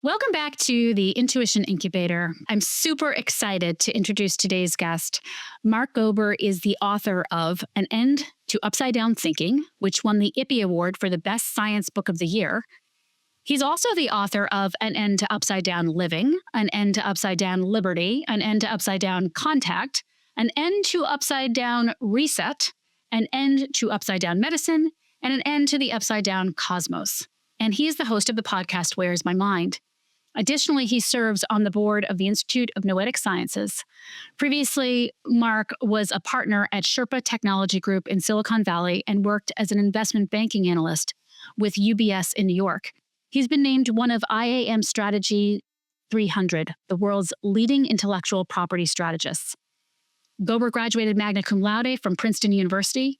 Welcome back to the Intuition Incubator. I'm super excited to introduce today's guest. Mark Gober is the author of An End to Upside Down Thinking, which won the IPPY Award for the Best Science Book of the Year. He's also the author of An End to Upside Down Living, An End to Upside Down Liberty, An End to Upside Down Contact, An End to Upside Down Reset, An End to Upside Down Medicine, and An End to the Upside Down Cosmos. And he is the host of the podcast, Where's My Mind? Additionally, he serves on the board of the Institute of Noetic Sciences. Previously, Mark was a partner at Sherpa Technology Group in Silicon Valley and worked as an investment banking analyst with UBS in New York. He's been named one of IAM Strategy 300, the world's leading intellectual property strategists. Gober graduated magna cum laude from Princeton University,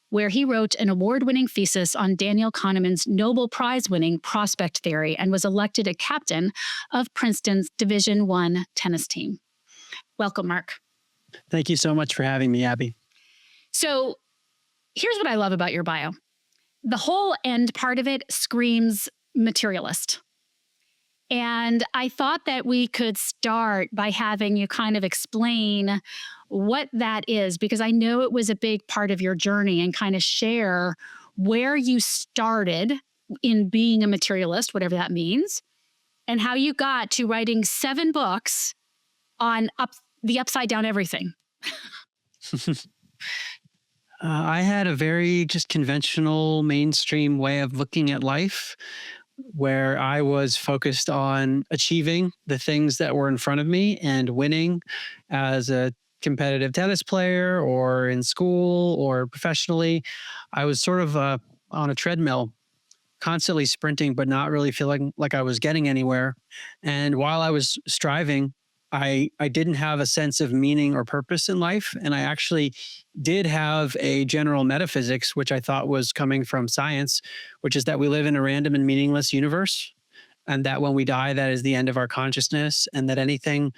where he wrote an award-winning thesis on Daniel Kahneman's Nobel Prize-winning prospect theory and was elected a captain of Princeton's Division I tennis team. Welcome, Mark. Thank you so much for having me, Abby. So here's what I love about your bio. The whole end part of it screams materialist. And I thought that we could start by having you kind of explain what that is, because I know it was a big part of your journey, and kind of share where you started in being a materialist, whatever that means, and how you got to writing 7 books on the upside down everything. I had a very just conventional mainstream way of looking at life, where I was focused on achieving the things that were in front of me and winning as a competitive tennis player or in school or professionally. I was sort of on a treadmill, constantly sprinting, but not really feeling like I was getting anywhere. And while I was striving, I didn't have a sense of meaning or purpose in life. And I actually did have a general metaphysics, which I thought was coming from science, which is that we live in a random and meaningless universe. And that when we die, that is the end of our consciousness. And that anything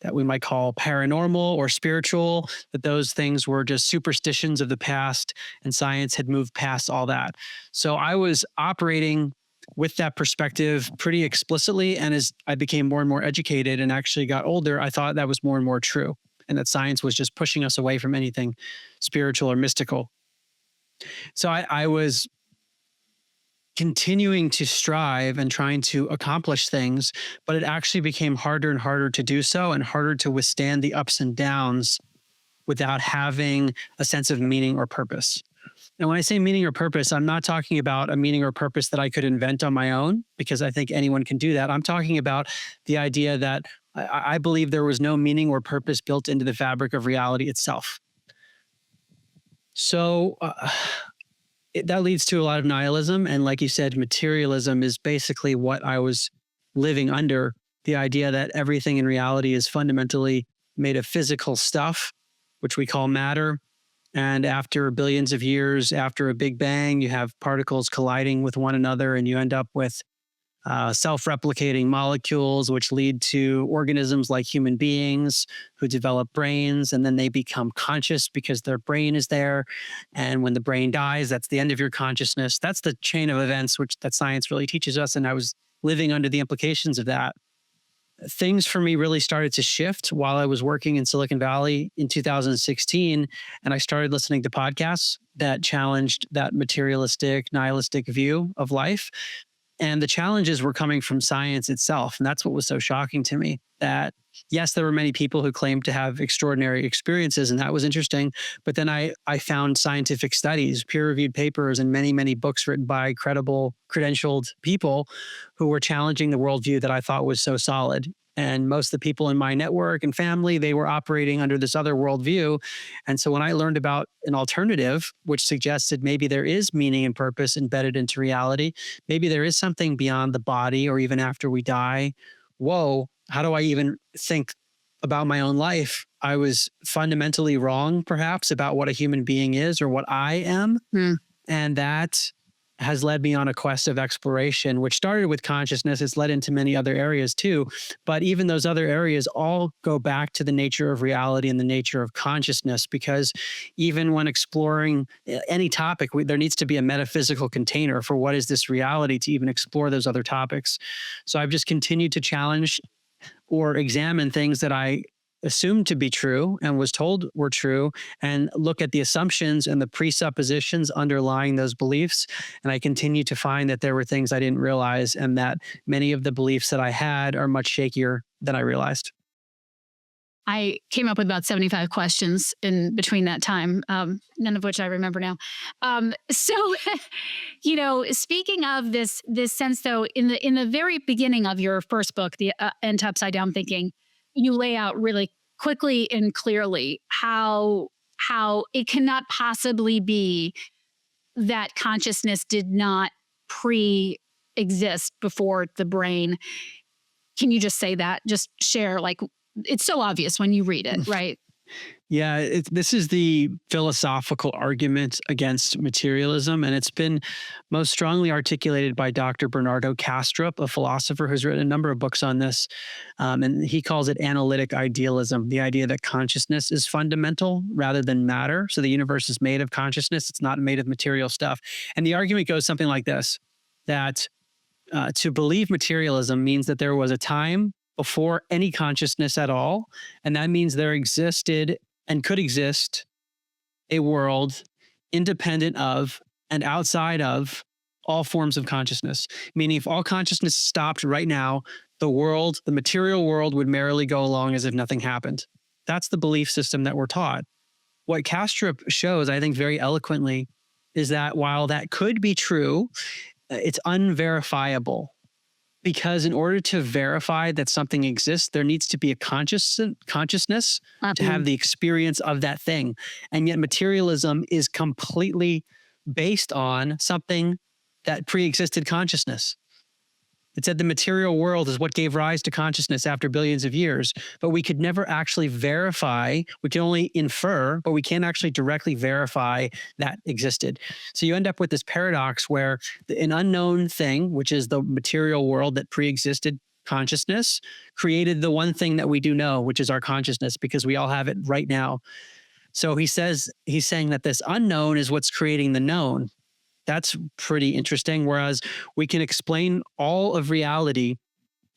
that we might call paranormal or spiritual, that those things were just superstitions of the past, and science had moved past all that. So I was operating with that perspective pretty explicitly. And as I became more and more educated and actually got older, I thought that was more and more true, and that science was just pushing us away from anything spiritual or mystical. So I was continuing to strive and trying to accomplish things, but it actually became harder and harder to do so, and harder to withstand the ups and downs without having a sense of meaning or purpose. And when I say meaning or purpose, I'm not talking about a meaning or purpose that I could invent on my own, because I think anyone can do that. I'm talking about the idea that I believe there was no meaning or purpose built into the fabric of reality itself. So that leads to a lot of nihilism. And like you said, materialism is basically what I was living under, the idea that everything in reality is fundamentally made of physical stuff, which we call matter. And after billions of years, after a big bang, you have particles colliding with one another, and you end up with self-replicating molecules, which lead to organisms like human beings who develop brains, and then they become conscious because their brain is there. And when the brain dies, that's the end of your consciousness. That's the chain of events that science really teaches us. And I was living under the implications of that. Things for me really started to shift while I was working in Silicon Valley in 2016. And I started listening to podcasts that challenged that materialistic, nihilistic view of life. And the challenges were coming from science itself. And that's what was so shocking to me, that yes, there were many people who claimed to have extraordinary experiences, and that was interesting. But then I found scientific studies, peer-reviewed papers, and many, many books written by credible, credentialed people who were challenging the worldview that I thought was so solid. And most of the people in my network and family, they were operating under this other worldview. And so when I learned about an alternative, which suggested maybe there is meaning and purpose embedded into reality, maybe there is something beyond the body or even after we die, whoa, how do I even think about my own life? I was fundamentally wrong, perhaps, about what a human being is or what I am. And that has led me on a quest of exploration, which started with consciousness. It's led into many other areas too. But even those other areas all go back to the nature of reality and the nature of consciousness, because even when exploring any topic, there needs to be a metaphysical container for what is this reality to even explore those other topics. So I've just continued to challenge or examine things that I assumed to be true and was told were true, and look at the assumptions and the presuppositions underlying those beliefs. And I continue to find that there were things I didn't realize, and that many of the beliefs that I had are much shakier than I realized. I came up with about 75 questions in between that time, none of which I remember now. So, speaking of this sense, though, in the very beginning of your first book, the End to Upside Down Thinking, you lay out really quickly and clearly how it cannot possibly be that consciousness did not pre-exist before the brain. Can you just say that? Just share, like, it's so obvious when you read it, right? Yeah, this is the philosophical argument against materialism, and it's been most strongly articulated by Dr. Bernardo Kastrup, a philosopher who's written a number of books on this. And he calls it analytic idealism, the idea that consciousness is fundamental rather than matter. So the universe is made of consciousness, it's not made of material stuff. And the argument goes something like this, that to believe materialism means that there was a time before any consciousness at all. And that means there existed and could exist a world independent of and outside of all forms of consciousness. Meaning, if all consciousness stopped right now, the material world would merrily go along as if nothing happened. That's the belief system that we're taught. What Kastrup shows, I think, very eloquently, is that while that could be true, it's unverifiable. Because in order to verify that something exists, there needs to be a consciousness to have the experience of that thing. And yet materialism is completely based on something that pre-existed consciousness. It said the material world is what gave rise to consciousness after billions of years, but we could never actually verify. We can only infer, but we can't actually directly verify that existed. So you end up with this paradox where an unknown thing, which is the material world that pre-existed consciousness, created the one thing that we do know, which is our consciousness, because we all have it right now. So he's saying that this unknown is what's creating the known. That's pretty interesting. Whereas we can explain all of reality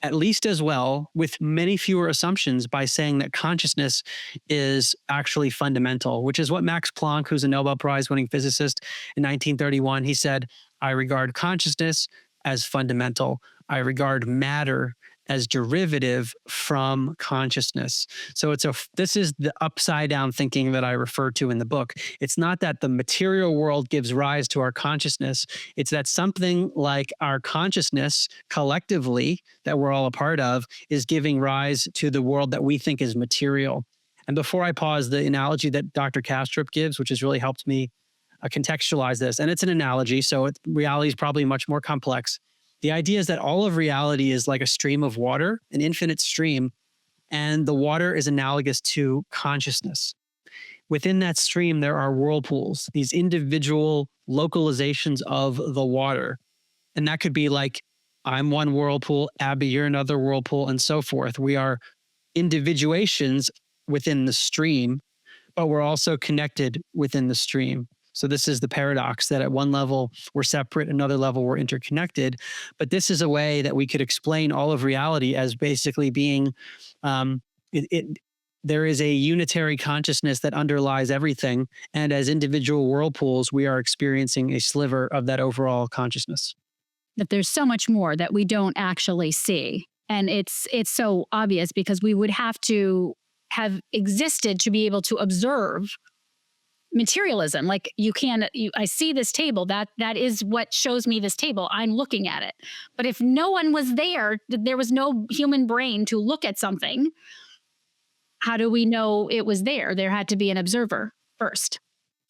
at least as well with many fewer assumptions by saying that consciousness is actually fundamental, which is what Max Planck, who's a Nobel Prize winning physicist in 1931, he said, I regard consciousness as fundamental. I regard matter as derivative from consciousness. So this is the upside down thinking that I refer to in the book. It's not that the material world gives rise to our consciousness. It's that something like our consciousness collectively that we're all a part of is giving rise to the world that we think is material. And before I pause, the analogy that Dr. Kastrup gives, which has really helped me contextualize this, and it's an analogy, so reality is probably much more complex. The idea is that all of reality is like a stream of water, an infinite stream, and the water is analogous to consciousness. Within that stream, there are whirlpools, these individual localizations of the water. And that could be like, I'm one whirlpool, Abby, you're another whirlpool, and so forth. We are individuations within the stream, but we're also connected within the stream. So this is the paradox that at one level we're separate, another level we're interconnected. But this is a way that we could explain all of reality as basically being, there is a unitary consciousness that underlies everything. And as individual whirlpools, we are experiencing a sliver of that overall consciousness. That there's so much more that we don't actually see. And it's so obvious because we would have to have existed to be able to observe materialism. Like I see this table, that is what shows me this table. I'm looking at it. But if no one was there was no human brain to look at something, how do we know it was there? There had to be an observer first.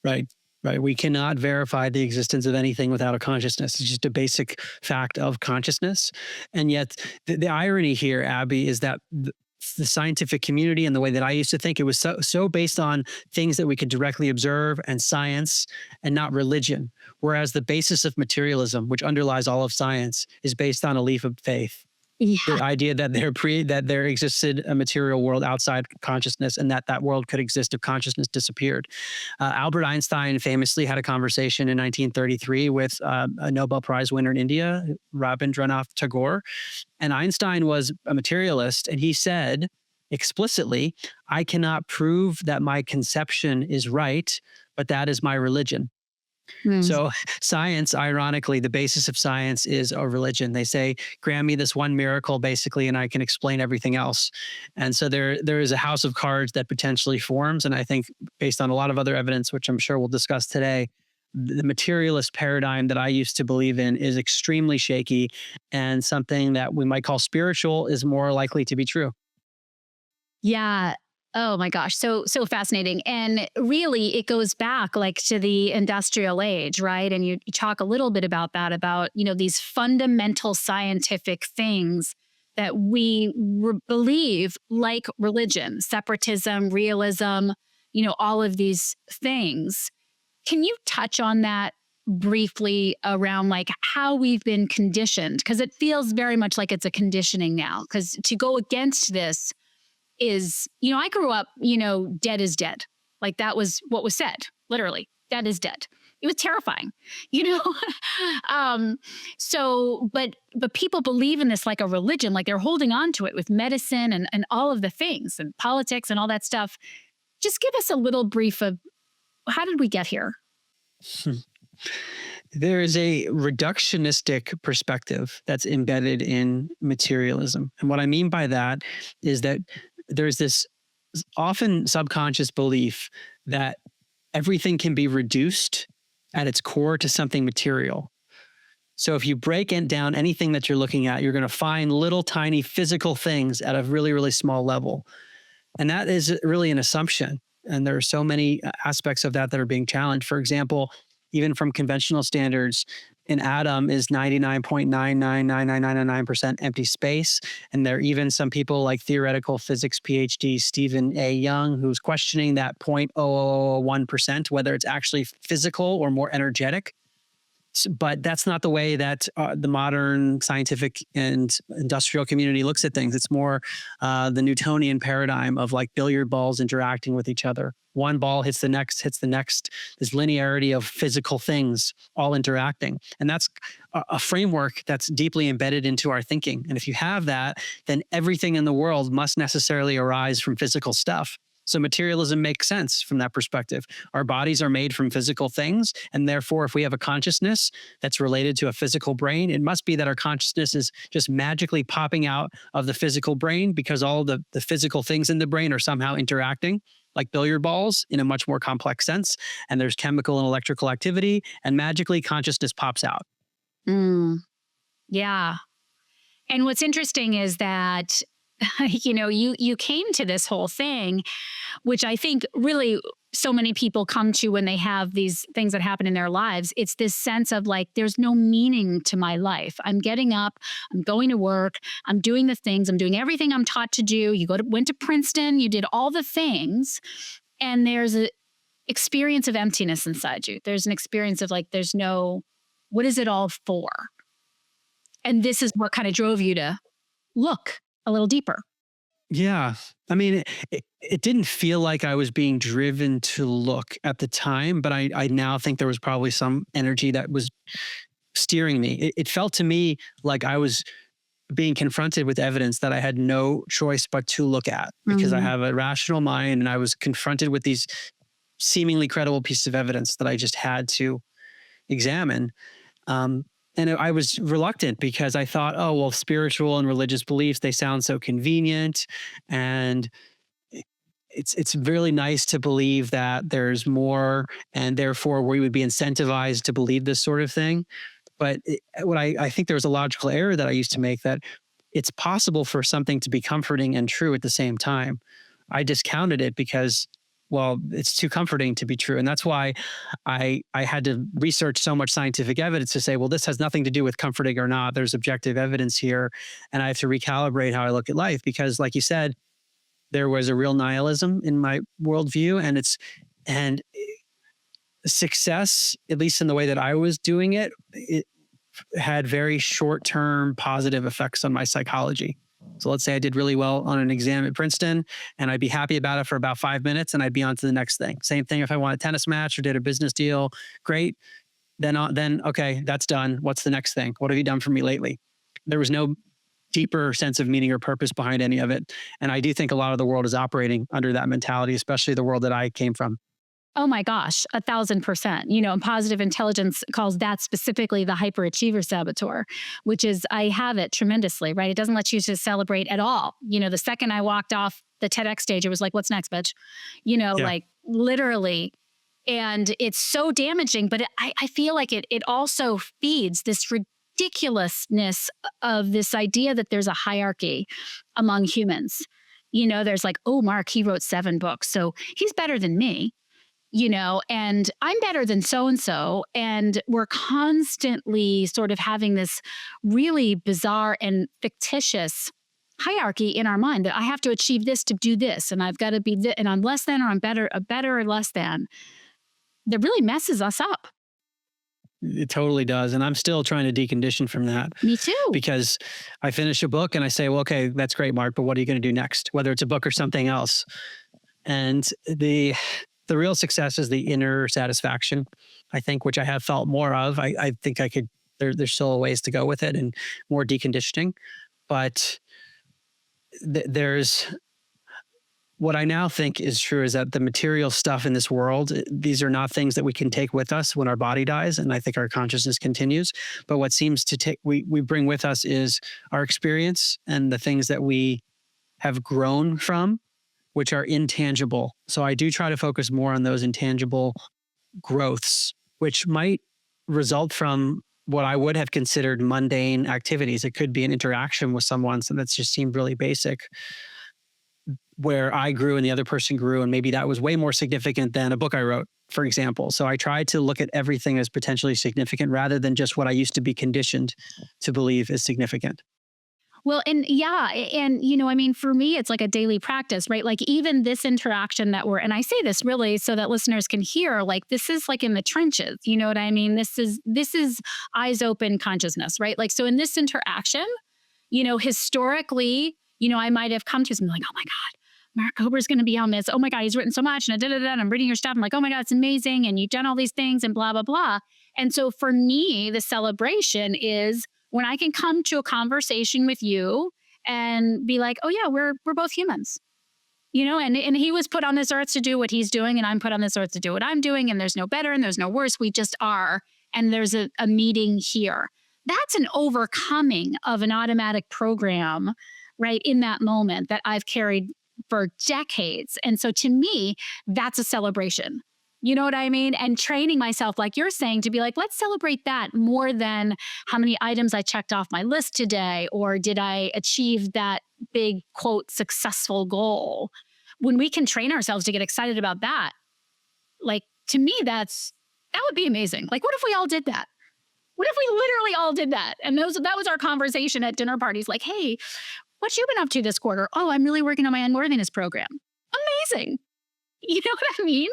Right. We cannot verify the existence of anything without a consciousness. It's just a basic fact of consciousness. And yet the irony here, Abby, is that the scientific community and the way that I used to think, it was so based on things that we could directly observe and science and not religion. Whereas the basis of materialism, which underlies all of science, is based on a leap of faith. Yeah. The idea that there existed a material world outside consciousness, and that world could exist if consciousness disappeared. Albert Einstein famously had a conversation in 1933 with a Nobel Prize winner in India, Rabindranath Tagore, and Einstein was a materialist, and he said explicitly, "I cannot prove that my conception is right, but that is my religion." Mm. So science, ironically, the basis of science is a religion. They say, grant me this one miracle, basically, and I can explain everything else. And so there is a house of cards that potentially forms. And I think based on a lot of other evidence, which I'm sure we'll discuss today, the materialist paradigm that I used to believe in is extremely shaky, and something that we might call spiritual is more likely to be true. Yeah. Oh my gosh. So fascinating. And really it goes back like to the industrial age, right? And you talk a little bit about that, about, these fundamental scientific things that we believe, like religion, separatism, realism, all of these things. Can you touch on that briefly around like how we've been conditioned? Because it feels very much like it's a conditioning now. Because to go against this is, I grew up, dead is dead. Like that was what was said, literally, dead is dead. It was terrifying, you know? But people believe in this like a religion, like they're holding on to it with medicine and all of the things and politics and all that stuff. Just give us a little brief of how did we get here? There is a reductionistic perspective that's embedded in materialism. And what I mean by that is that there's this often subconscious belief that everything can be reduced at its core to something material. So if you break down anything that you're looking at, you're going to find little tiny physical things at a really, really small level. And that is really an assumption. And there are so many aspects of that that are being challenged. For example, even from conventional standards, an atom is 99.99999% empty space. And there are even some people like theoretical physics PhD Stephen A. Young, who's questioning that 0.0001%, whether it's actually physical or more energetic. But that's not the way that the modern scientific and industrial community looks at things. It's more the Newtonian paradigm of like billiard balls interacting with each other. One ball hits the next, this linearity of physical things all interacting. And that's a framework that's deeply embedded into our thinking. And if you have that, then everything in the world must necessarily arise from physical stuff. So materialism makes sense from that perspective. Our bodies are made from physical things. And therefore, if we have a consciousness that's related to a physical brain, it must be that our consciousness is just magically popping out of the physical brain because all the physical things in the brain are somehow interacting like billiard balls in a much more complex sense. And there's chemical and electrical activity, and magically consciousness pops out. Yeah. And what's interesting is that you came to this whole thing, which I think really so many people come to when they have these things that happen in their lives. It's this sense of like, there's no meaning to my life. I'm getting up, I'm going to work, I'm doing the things, I'm doing everything I'm taught to do. You went to Princeton, you did all the things, and there's an experience of emptiness inside you. There's an experience of like, what is it all for? And this is what kind of drove you to look a little deeper. Yeah. I mean, it didn't feel like I was being driven to look at the time, but I now think there was probably some energy that was steering me. It felt to me like I was being confronted with evidence that I had no choice but to look at because I have a rational mind, and I was confronted with these seemingly credible pieces of evidence that I just had to examine. And I was reluctant because I thought, oh, well, spiritual and religious beliefs, they sound so convenient. And it's really nice to believe that there's more, and therefore we would be incentivized to believe this sort of thing. But I think there was a logical error that I used to make, that it's possible for something to be comforting and true at the same time. I discounted it because, well, it's too comforting to be true. And that's why I had to research so much scientific evidence to say, well, this has nothing to do with comforting or not. There's objective evidence here. And I have to recalibrate how I look at life because, like you said, there was a real nihilism in my worldview, and success, at least in the way that I was doing it, it had very short-term positive effects on my psychology. So let's say I did really well on an exam at Princeton, and I'd be happy about it for about 5 minutes, and I'd be on to the next thing. Same thing if I won a tennis match or did a business deal. Great. Then okay, that's done. What's the next thing? What have you done for me lately? There was no deeper sense of meaning or purpose behind any of it. And I do think a lot of the world is operating under that mentality, especially the world that I came from. Oh my gosh, 1,000%. And positive intelligence calls that specifically the hyperachiever saboteur, which is, I have it tremendously, right? It doesn't let you just celebrate at all. The second I walked off the TEDx stage, it was like, what's next, bitch? Like literally. And it's so damaging, but I feel like it also feeds this ridiculousness of this idea that there's a hierarchy among humans. There's like, oh, Mark, he wrote 7 books, so he's better than me. And I'm better than so-and-so. And we're constantly sort of having this really bizarre and fictitious hierarchy in our mind that I have to achieve this to do this. And I've got to be this, and I'm less than, or I'm better, a better or less than. That really messes us up. It totally does. And I'm still trying to decondition from that. Me too. Because I finish a book and I say, well, okay, that's great, Mark, but what are you going to do next? Whether it's a book or something else. And the real success is the inner satisfaction, I think, which I have felt more of. I think I could, there's still a ways to go with it and more deconditioning. But there's, what I now think is true is that the material stuff in this world, these are not things that we can take with us when our body dies. And I think our consciousness continues. But what seems to we bring with us is our experience and the things that we have grown from, which are intangible. So I do try to focus more on those intangible growths, which might result from what I would have considered mundane activities. It could be an interaction with someone, so that's just seemed really basic, where I grew and the other person grew, and maybe that was way more significant than a book I wrote, for example. So I tried to look at everything as potentially significant rather than just what I used to be conditioned to believe is significant. Well, and for me, it's like a daily practice, right? Like even this interaction and I say this really so that listeners can hear, like, this is like in the trenches, you know what I mean? This is eyes open consciousness, right? Like, so in this interaction, historically, I might have come to something like, oh my God, Mark Gober's going to be on this. Oh my God, he's written so much, and and I'm reading your stuff. I'm like, oh my God, it's amazing. And you've done all these things and blah, blah, blah. And so for me, the celebration is when I can come to a conversation with you and be like, oh yeah, we're both humans, and he was put on this earth to do what he's doing, and I'm put on this earth to do what I'm doing. And there's no better and there's no worse. We just are. And there's a meeting here. That's an overcoming of an automatic program, right, in that moment that I've carried for decades. And so to me, that's a celebration. You know what I mean? And training myself, like you're saying, to be like, let's celebrate that more than how many items I checked off my list today, or did I achieve that big, quote, successful goal. When we can train ourselves to get excited about that, like, to me, that would be amazing. Like, what if we all did that? What if we literally all did that? And that was our conversation at dinner parties. Like, hey, what you been up to this quarter? Oh, I'm really working on my unworthiness program. Amazing. You know what I mean?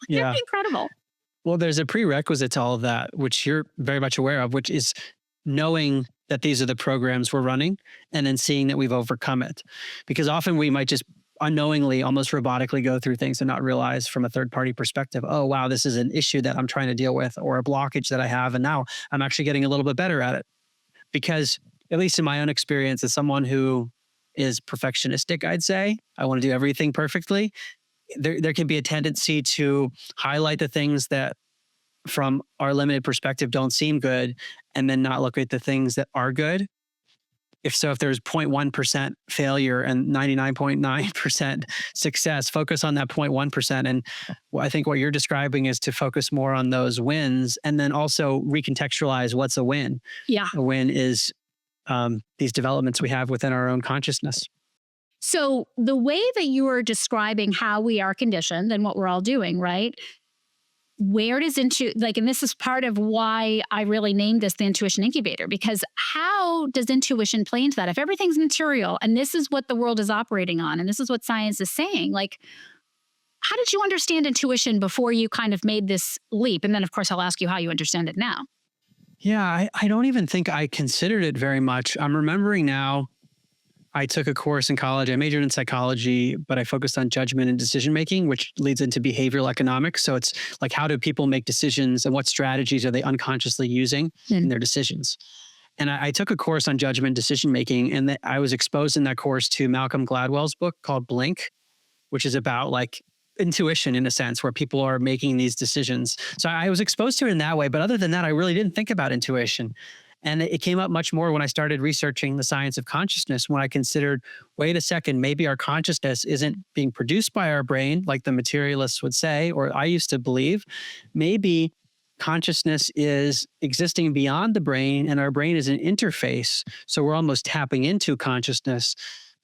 Yeah. That'd be incredible. Well, there's a prerequisite to all of that, which you're very much aware of, which is knowing that these are the programs we're running and then seeing that we've overcome it. Because often we might just unknowingly, almost robotically go through things and not realize from a third party perspective, oh, wow, this is an issue that I'm trying to deal with, or a blockage that I have. And now I'm actually getting a little bit better at it. Because at least in my own experience, as someone who is perfectionistic, I'd say, I want to do everything perfectly. There can be a tendency to highlight the things that from our limited perspective don't seem good, and then not look at the things that are good. If there's 0.1% failure and 99.9% success, focus on that 0.1%. And I think what you're describing is to focus more on those wins, and then also recontextualize what's a win. Yeah. A win is these developments we have within our own consciousness. So the way that you are describing how we are conditioned and what we're all doing, right? where does and this is part of why I really named this the intuition incubator, because how does intuition play into that? If everything's material and this is what the world is operating on, and this is what science is saying, like, how did you understand intuition before you kind of made this leap? And then, of course, I'll ask you how you understand it now. Yeah, I don't even think I considered it very much. I'm remembering now, I took a course in college. I majored in psychology, but I focused on judgment and decision making, which leads into behavioral economics. So it's like, how do people make decisions and what strategies are they unconsciously using in their decisions? And I took a course on judgment and decision making, and I was exposed in that course to Malcolm Gladwell's book called Blink, which is about like intuition in a sense, where people are making these decisions. So I was exposed to it in that way. But other than that, I really didn't think about intuition. And it came up much more when I started researching the science of consciousness, when I considered, wait a second, maybe our consciousness isn't being produced by our brain, like the materialists would say, or I used to believe. Maybe consciousness is existing beyond the brain, and our brain is an interface. So we're almost tapping into consciousness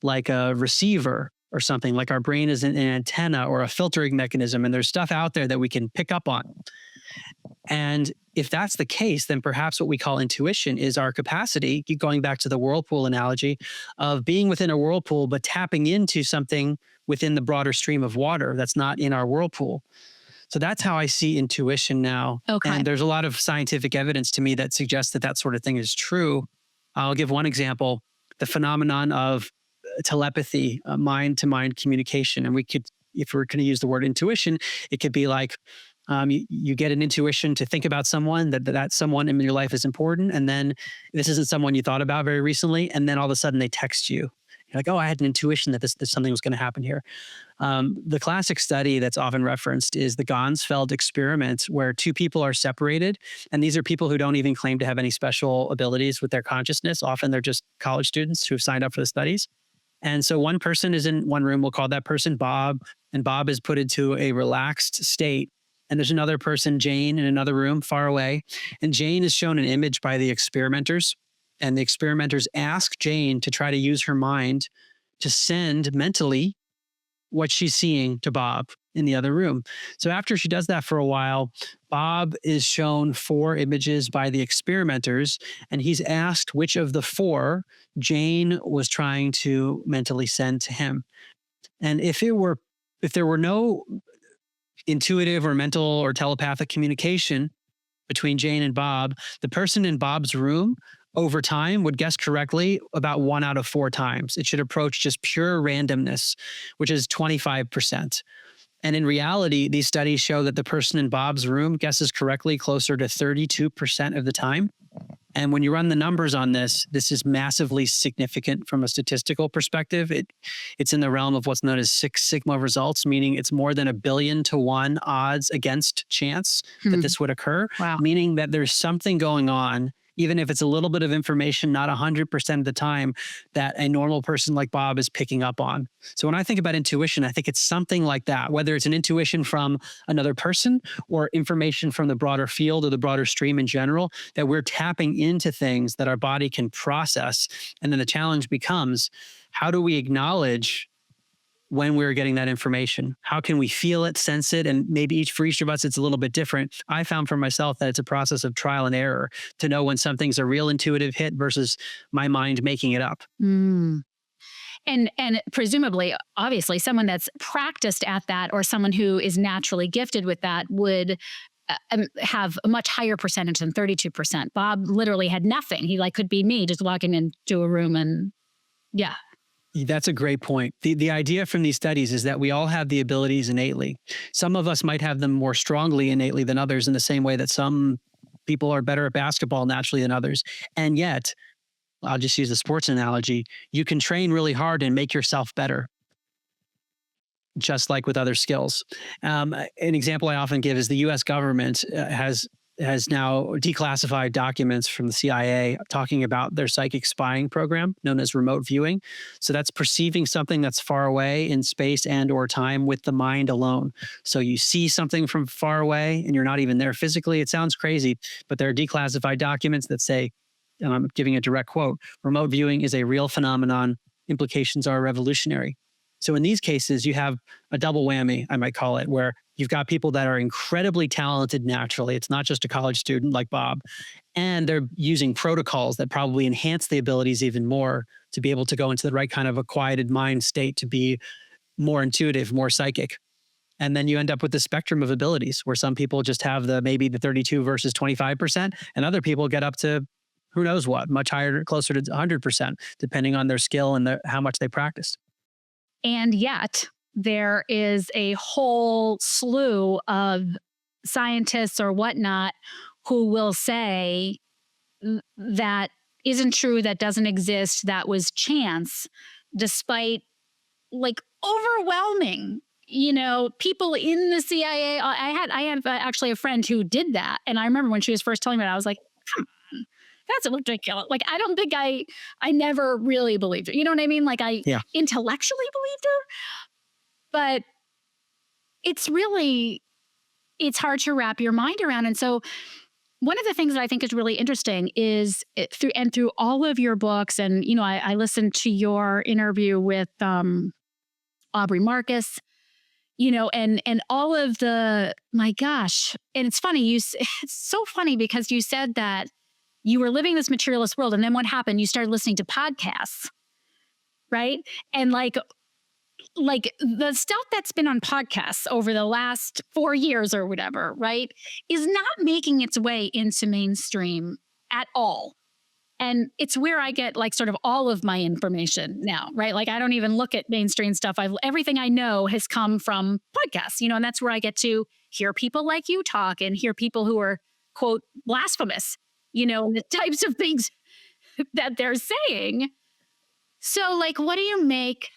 like a receiver or something, like our brain is an antenna or a filtering mechanism, and there's stuff out there that we can pick up on. And if that's the case, then perhaps what we call intuition is our capacity, going back to the whirlpool analogy, of being within a whirlpool, but tapping into something within the broader stream of water that's not in our whirlpool. So that's how I see intuition now. Okay. And there's a lot of scientific evidence to me that suggests that that sort of thing is true. I'll give one example, the phenomenon of telepathy, mind-to-mind communication. And we could, if we're going to use the word intuition, it could be like, you get an intuition to think about someone, that someone in your life is important. And then this isn't someone you thought about very recently. And then all of a sudden they text you. You're like, oh, I had an intuition that this something was going to happen here. The classic study that's often referenced is the Gansfeld experiment, where two people are separated. And these are people who don't even claim to have any special abilities with their consciousness. Often they're just college students who've signed up for the studies. And so one person is in one room, we'll call that person Bob, and Bob is put into a relaxed state. And there's another person, Jane, in another room far away. And Jane is shown an image by the experimenters. And the experimenters ask Jane to try to use her mind to send mentally what she's seeing to Bob in the other room. So after she does that for a while, Bob is shown 4 images by the experimenters, and he's asked which of the 4 Jane was trying to mentally send to him. And if there were no intuitive or mental or telepathic communication between Jane and Bob, the person in Bob's room over time would guess correctly about 1 out of 4 times. It should approach just pure randomness, which is 25%. And in reality, these studies show that the person in Bob's room guesses correctly closer to 32% of the time. And when you run the numbers on this is massively significant from a statistical perspective. It's in the realm of what's known as 6 sigma results, meaning it's more than 1 billion to 1 odds against chance that this would occur. Wow. Meaning that there's something going on, even if it's a little bit of information, not 100% of the time, that a normal person like Bob is picking up on. So when I think about intuition, I think it's something like that, whether it's an intuition from another person or information from the broader field or the broader stream in general, that we're tapping into things that our body can process. And then the challenge becomes, how do we acknowledge when we're getting that information? How can we feel it, sense it? And maybe for each of us, it's a little bit different. I found for myself that it's a process of trial and error to know when something's a real intuitive hit versus my mind making it up. And presumably, obviously, someone that's practiced at that, or someone who is naturally gifted with that, would have a much higher percentage than 32%. Bob literally had nothing. He could be me just walking into a room and yeah. That's a great point. The idea from these studies is that we all have the abilities innately. Some of us might have them more strongly innately than others, in the same way that some people are better at basketball naturally than others. And yet, I'll just use the sports analogy, you can train really hard and make yourself better, just like with other skills. An example I often give is the US government has now declassified documents from the CIA talking about their psychic spying program known as remote viewing. So that's perceiving something that's far away in space and or time with the mind alone. So you see something from far away and you're not even there physically. It sounds crazy, but there are declassified documents that say, and I'm giving a direct quote, remote viewing is a real phenomenon. Implications are revolutionary. So in these cases, you have a double whammy, I might call it, where you've got people that are incredibly talented naturally. It's not just a college student like Bob. And they're using protocols that probably enhance the abilities even more to be able to go into the right kind of a quieted mind state to be more intuitive, more psychic. And then you end up with the spectrum of abilities where some people just have maybe the 32 versus 25%, and other people get up to who knows what, much higher, closer to 100%, depending on their skill and how much they practice. And yet, there is a whole slew of scientists or whatnot who will say that isn't true, that doesn't exist, that was chance, despite like overwhelming, people in the CIA. I have actually a friend who did that. And I remember when she was first telling me that, I was like, come on, that's ridiculous. Like, I don't think I never really believed her. You know what I mean? Like, I intellectually believed her, but it's hard to wrap your mind around. And so one of the things that I think is really interesting is through all of your books, and, I listened to your interview with Aubrey Marcus, and all of my gosh. And it's funny, it's so funny because you said that you were living this materialist world. And then what happened? You started listening to podcasts, right? And like the stuff that's been on podcasts over the last 4 years or whatever, right, is not making its way into mainstream at all. And it's where I get like sort of all of my information now, right? Like, I don't even look at mainstream stuff. Everything I know has come from podcasts, and that's where I get to hear people like you talk and hear people who are, quote, blasphemous, and the types of things that they're saying. So like, what do you make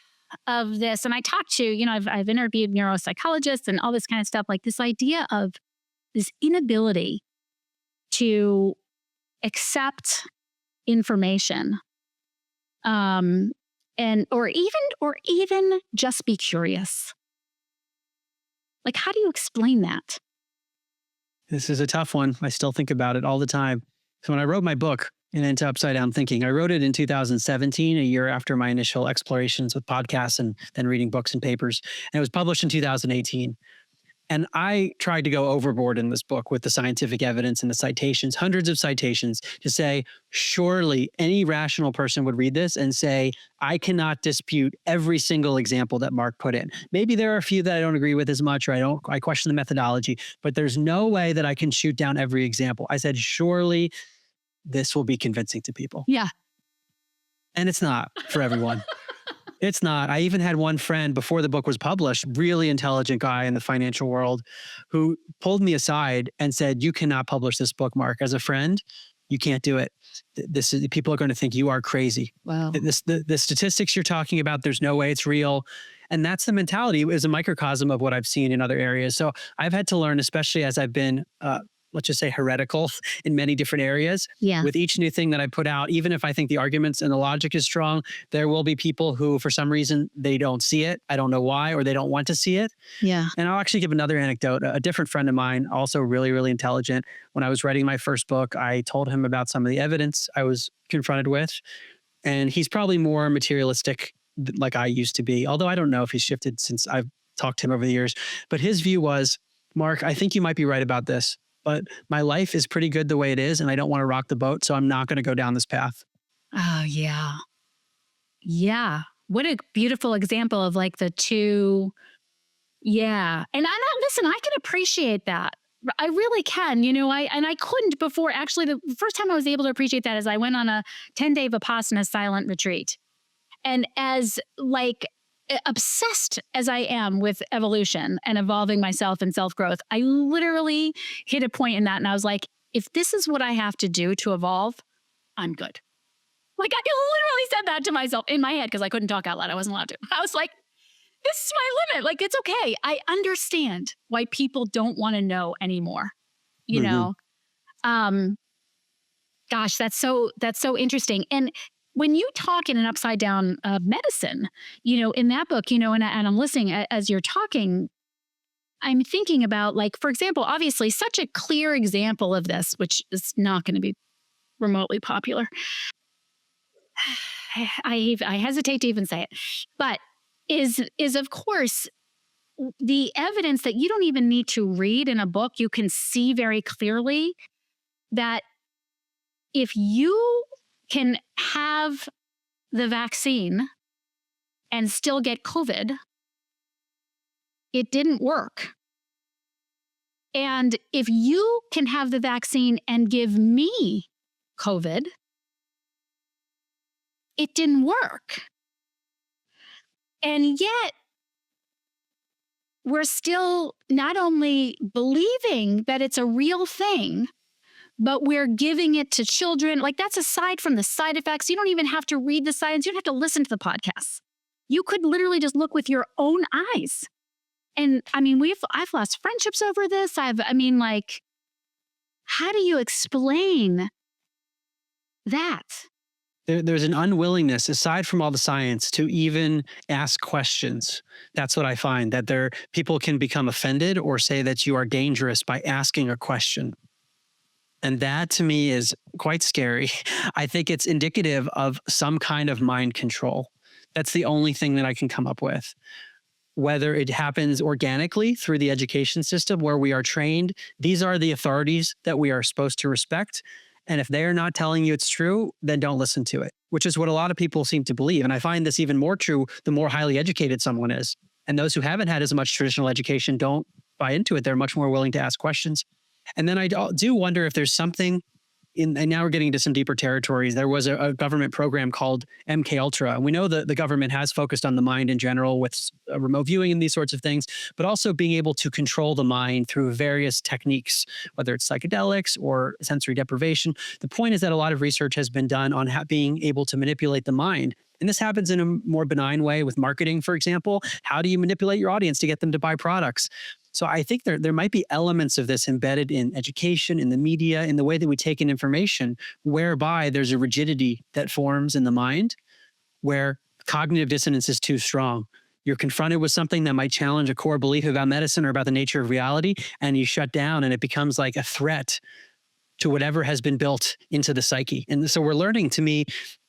of this? And I talked to, I've interviewed neuropsychologists and all this kind of stuff, like this idea of this inability to accept information, or even just be curious. Like, how do you explain that? This is a tough one. I still think about it all the time. So when I wrote my book, Into Upside Down Thinking, I wrote it in 2017, a year after my initial explorations with podcasts and then reading books and papers. And it was published in 2018. And I tried to go overboard in this book with the scientific evidence and the citations, hundreds of citations, to say, surely any rational person would read this and say, I cannot dispute every single example that Mark put in. Maybe there are a few that I don't agree with as much, or I question the methodology, but there's no way that I can shoot down every example. I said, surely this will be convincing to people. Yeah. And it's not for everyone. It's not. I even had one friend before the book was published, really intelligent guy in the financial world, who pulled me aside and said, you cannot publish this book, Mark. As a friend, you can't do it. People are going to think you are crazy. Wow. The statistics you're talking about, there's no way it's real. And that's the mentality. It was a microcosm of what I've seen in other areas. So I've had to learn, especially as I've been let's just say heretical in many different areas. Yeah. With each new thing that I put out, even if I think the arguments and the logic is strong, there will be people who, for some reason, they don't see it. I don't know why, or they don't want to see it. Yeah. And I'll actually give another anecdote. A different friend of mine, also really, really intelligent. When I was writing my first book, I told him about some of the evidence I was confronted with. And he's probably more materialistic like I used to be, although I don't know if he's shifted since I've talked to him over the years. But his view was, Mark, I think you might be right about this, but my life is pretty good the way it is, and I don't want to rock the boat, so I'm not going to go down this path. Oh, yeah. Yeah. What a beautiful example of like the two. Yeah. And listen, I can appreciate that. I really can. I couldn't before. Actually, the first time I was able to appreciate that is I went on a 10-day Vipassana silent retreat. And as like obsessed as I am with evolution and evolving myself and self-growth, I literally hit a point in that. And I was like, if this is what I have to do to evolve, I'm good. Like, I literally said that to myself in my head because I couldn't talk out loud. I wasn't allowed to. I was like, this is my limit. Like, it's okay. I understand why people don't want to know anymore. Gosh, that's so interesting. And when you talk in an upside down medicine, in that book, and I'm listening as you're talking, I'm thinking about, like, for example, obviously such a clear example of this, which is not going to be remotely popular. I hesitate to even say it, but is of course the evidence that you don't even need to read in a book. You can see very clearly that if you can have the vaccine and still get COVID, it didn't work. And if you can have the vaccine and give me COVID, it didn't work. And yet, we're still not only believing that it's a real thing, but we're giving it to children. Like, that's aside from the side effects. You don't even have to read the science. You don't have to listen to the podcasts. You could literally just look with your own eyes. And I mean, I've lost friendships over this. How do you explain that? There's an unwillingness, aside from all the science, to even ask questions. That's what I find, that people can become offended or say that you are dangerous by asking a question. And that to me is quite scary. I think it's indicative of some kind of mind control. That's the only thing that I can come up with. Whether it happens organically through the education system where we are trained, these are the authorities that we are supposed to respect. And if they're not telling you it's true, then don't listen to it, which is what a lot of people seem to believe. And I find this even more true the more highly educated someone is. And those who haven't had as much traditional education don't buy into it. They're much more willing to ask questions. And then I do wonder if there's something and now we're getting into some deeper territories. There was a government program called MK Ultra. And we know that the government has focused on the mind in general with remote viewing and these sorts of things, but also being able to control the mind through various techniques, whether it's psychedelics or sensory deprivation. The point is that a lot of research has been done on being able to manipulate the mind. And this happens in a more benign way with marketing, for example. How do you manipulate your audience to get them to buy products? So I think there might be elements of this embedded in education, in the media, in the way that we take in information, whereby there's a rigidity that forms in the mind where cognitive dissonance is too strong. You're confronted with something that might challenge a core belief about medicine or about the nature of reality, and you shut down and it becomes like a threat to whatever has been built into the psyche. And so we're learning, to me,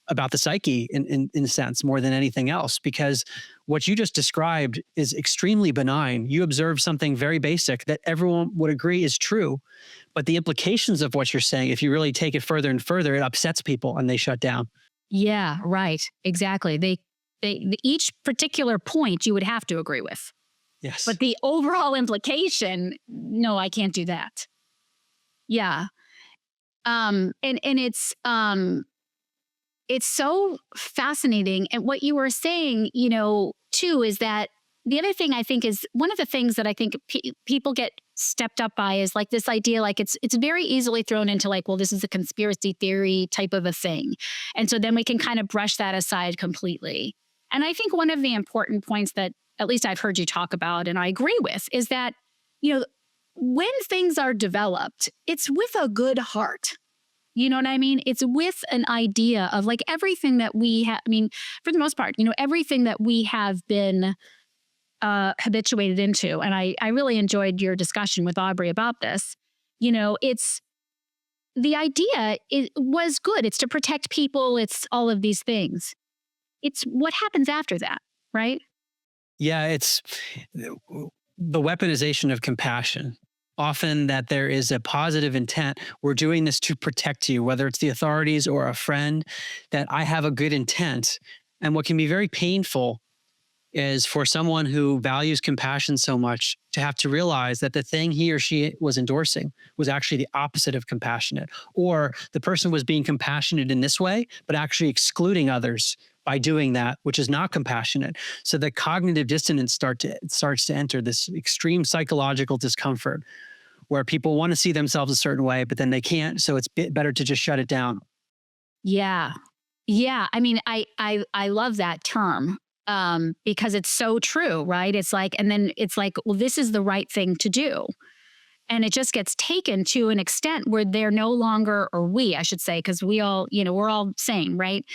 about the psyche in a sense more than anything else, because what you just described is extremely benign. You observe something very basic that everyone would agree is true, but the implications of what you're saying, if you really take it further and further, it upsets people and they shut down. Yeah, right. Exactly. They each particular point you would have to agree with. Yes. But the overall implication, no, I can't do that. Yeah. And it's so fascinating. And what you were saying, too, is that the other thing I think is one of the things that I think people get stepped up by is like this idea, like it's very easily thrown into like, well, this is a conspiracy theory type of a thing. And so then we can kind of brush that aside completely. And I think one of the important points that at least I've heard you talk about, and I agree with, is that, when things are developed, it's with a good heart. You know what I mean? It's with an idea of like everything that we have. I mean, for the most part, everything that we have been habituated into. And I really enjoyed your discussion with Aubrey about this. It's the idea, it was good. It's to protect people. It's all of these things. It's what happens after that, right? Yeah, it's the weaponization of compassion. Often that there is a positive intent. We're doing this to protect you, whether it's the authorities or a friend, that I have a good intent. And what can be very painful is for someone who values compassion so much to have to realize that the thing he or she was endorsing was actually the opposite of compassionate, or the person was being compassionate in this way, but actually excluding others by doing that, which is not compassionate. So the cognitive dissonance starts to enter this extreme psychological discomfort where people want to see themselves a certain way, but then they can't. So it's better to just shut it down. Yeah. Yeah. I mean, I love that term because it's so true, right? It's like, and then it's like, well, this is the right thing to do. And it just gets taken to an extent where they're no longer, or we, I should say, because we all, we're all same, right?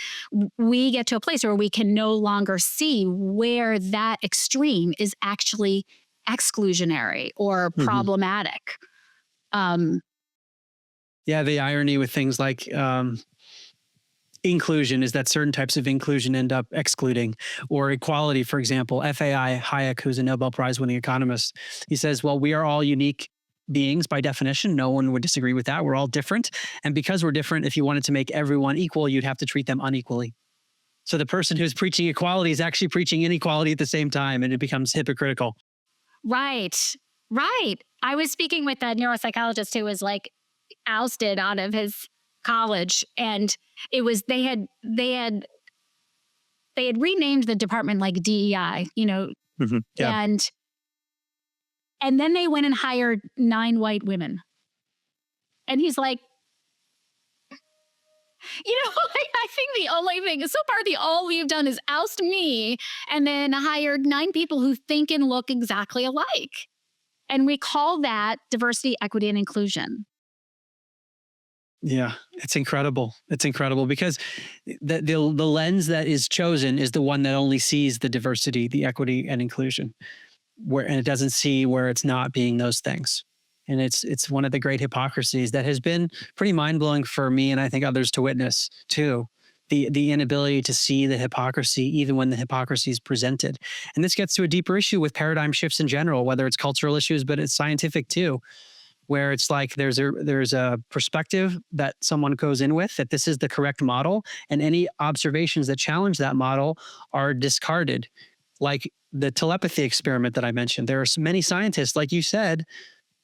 We get to a place where we can no longer see where that extreme is actually exclusionary or problematic. Yeah, the irony with things like inclusion is that certain types of inclusion end up excluding, or equality, for example. FAI Hayek, who's a Nobel Prize winning economist, he says, well, we are all unique beings by definition. No one would disagree with that. We're all different. And because we're different, if you wanted to make everyone equal, you'd have to treat them unequally. So the person who's preaching equality is actually preaching inequality at the same time, and it becomes hypocritical. Right. Right. I was speaking with a neuropsychologist who was like ousted out of his college, and it was they had renamed the department like DEI, Mm-hmm. Yeah. And then they went and hired 9 white women. And he's like, I think the only thing, so far, all we've done is oust me and then hired 9 people who think and look exactly alike. And we call that diversity, equity, and inclusion. Yeah, it's incredible. It's incredible because the lens that is chosen is the one that only sees the diversity, the equity, and inclusion, and it doesn't see where it's not being those things. And it's one of the great hypocrisies that has been pretty mind-blowing for me, and I think others to witness too. The inability to see the hypocrisy even when the hypocrisy is presented. And this gets to a deeper issue with paradigm shifts in general, whether it's cultural issues, but it's scientific too, where it's like there's a perspective that someone goes in with that this is the correct model, and any observations that challenge that model are discarded. Like the telepathy experiment that I mentioned, there are many scientists, like you said,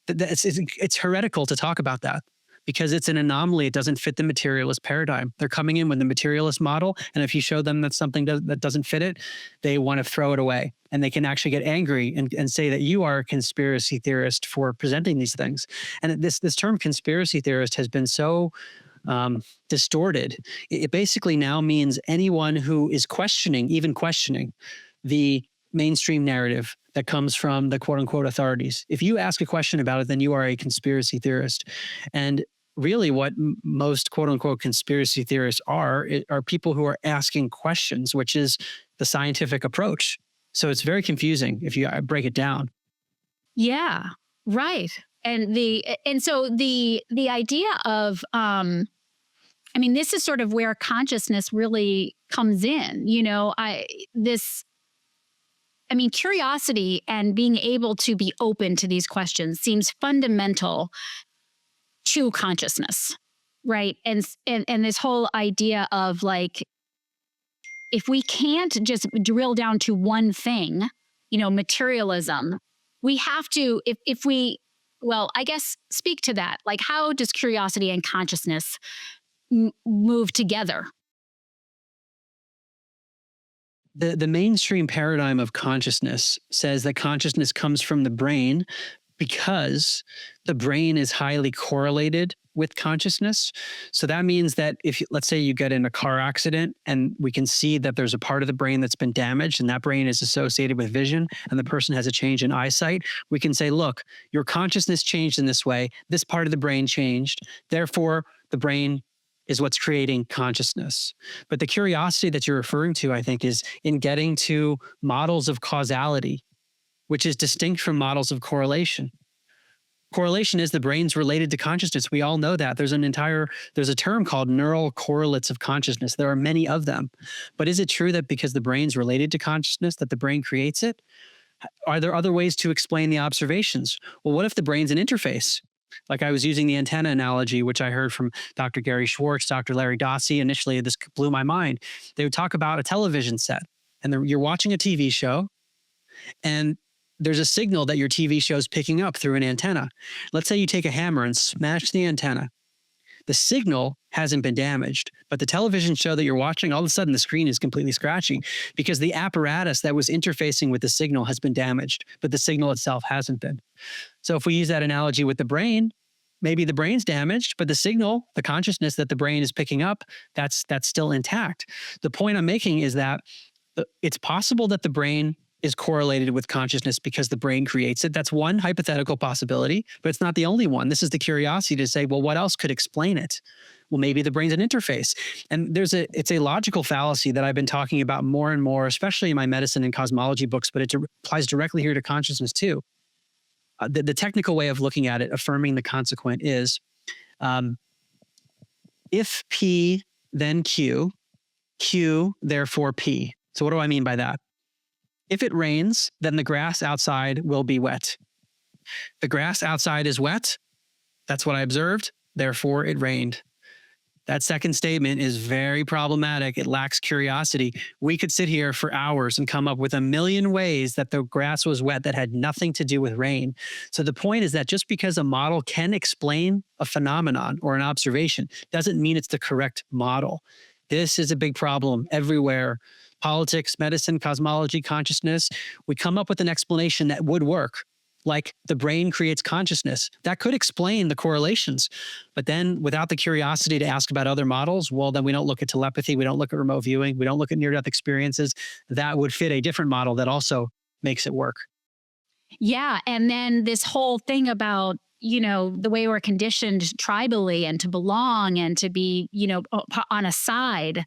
that it's heretical to talk about that because it's an anomaly. It doesn't fit the materialist paradigm. They're coming in with the materialist model, and if you show them that something that doesn't fit it, they want to throw it away. And they can actually get angry and say that you are a conspiracy theorist for presenting these things. And this term conspiracy theorist has been so distorted. It basically now means anyone who is even questioning the mainstream narrative that comes from the quote unquote authorities. If you ask a question about it, then you are a conspiracy theorist. And really what most quote unquote conspiracy theorists are people who are asking questions, which is the scientific approach. So it's very confusing if you break it down. Yeah, right. And so the idea of, this is sort of where consciousness really comes in, curiosity and being able to be open to these questions seems fundamental to consciousness, right? And this whole idea of like, if we can't just drill down to one thing, materialism, we have to, I guess, speak to that. Like, how does curiosity and consciousness move together? The mainstream paradigm of consciousness says that consciousness comes from the brain because the brain is highly correlated with consciousness. So that means that if, let's say you get in a car accident and we can see that there's a part of the brain that's been damaged and that brain is associated with vision and the person has a change in eyesight, we can say, look, your consciousness changed in this way. This part of the brain changed. Therefore, the brain is what's creating consciousness. But the curiosity that you're referring to, I think, is in getting to models of causality, which is distinct from models of correlation. Correlation is the brain's related to consciousness. We all know that. There's a term called neural correlates of consciousness. There are many of them. But is it true that because the brain's related to consciousness, that the brain creates it? Are there other ways to explain the observations? Well, what if the brain's an interface? Like I was using the antenna analogy, which I heard from Dr. Gary Schwartz, Dr. Larry Dossey. Initially, this blew my mind. They would talk about a television set, and you're watching a TV show, and there's a signal that your TV show is picking up through an antenna. Let's say you take a hammer and smash the antenna. The signal hasn't been damaged, but the television show that you're watching, all of a sudden the screen is completely scratchy because the apparatus that was interfacing with the signal has been damaged, but the signal itself hasn't been. So if we use that analogy with the brain, maybe the brain's damaged, but the signal, the consciousness that the brain is picking up, that's still intact. The point I'm making is that it's possible that the brain is correlated with consciousness because the brain creates it. That's one hypothetical possibility, but it's not the only one. This is the curiosity to say, well, what else could explain it? Well, maybe the brain's an interface. And it's a logical fallacy that I've been talking about more and more, especially in my medicine and cosmology books, but it applies directly here to consciousness too. The technical way of looking at it, affirming the consequent, is if P then Q, Q, therefore P. So what do I mean by that? If it rains, then the grass outside will be wet. The grass outside is wet. That's what I observed. Therefore, it rained. That second statement is very problematic. It lacks curiosity. We could sit here for hours and come up with a million ways that the grass was wet that had nothing to do with rain. So the point is that just because a model can explain a phenomenon or an observation doesn't mean it's the correct model. This is a big problem everywhere. Politics, medicine, cosmology, consciousness. We come up with an explanation that would work. Like the brain creates consciousness. That could explain the correlations. But then without the curiosity to ask about other models, well, then we don't look at telepathy. We don't look at remote viewing. We don't look at near-death experiences. That would fit a different model that also makes it work. Yeah. And then this whole thing about, the way we're conditioned tribally and to belong and to be, on a side,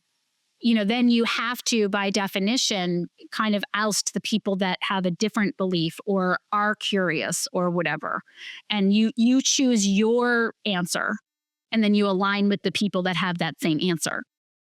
then you have to, by definition, kind of oust the people that have a different belief or are curious or whatever. And you choose your answer, and then you align with the people that have that same answer.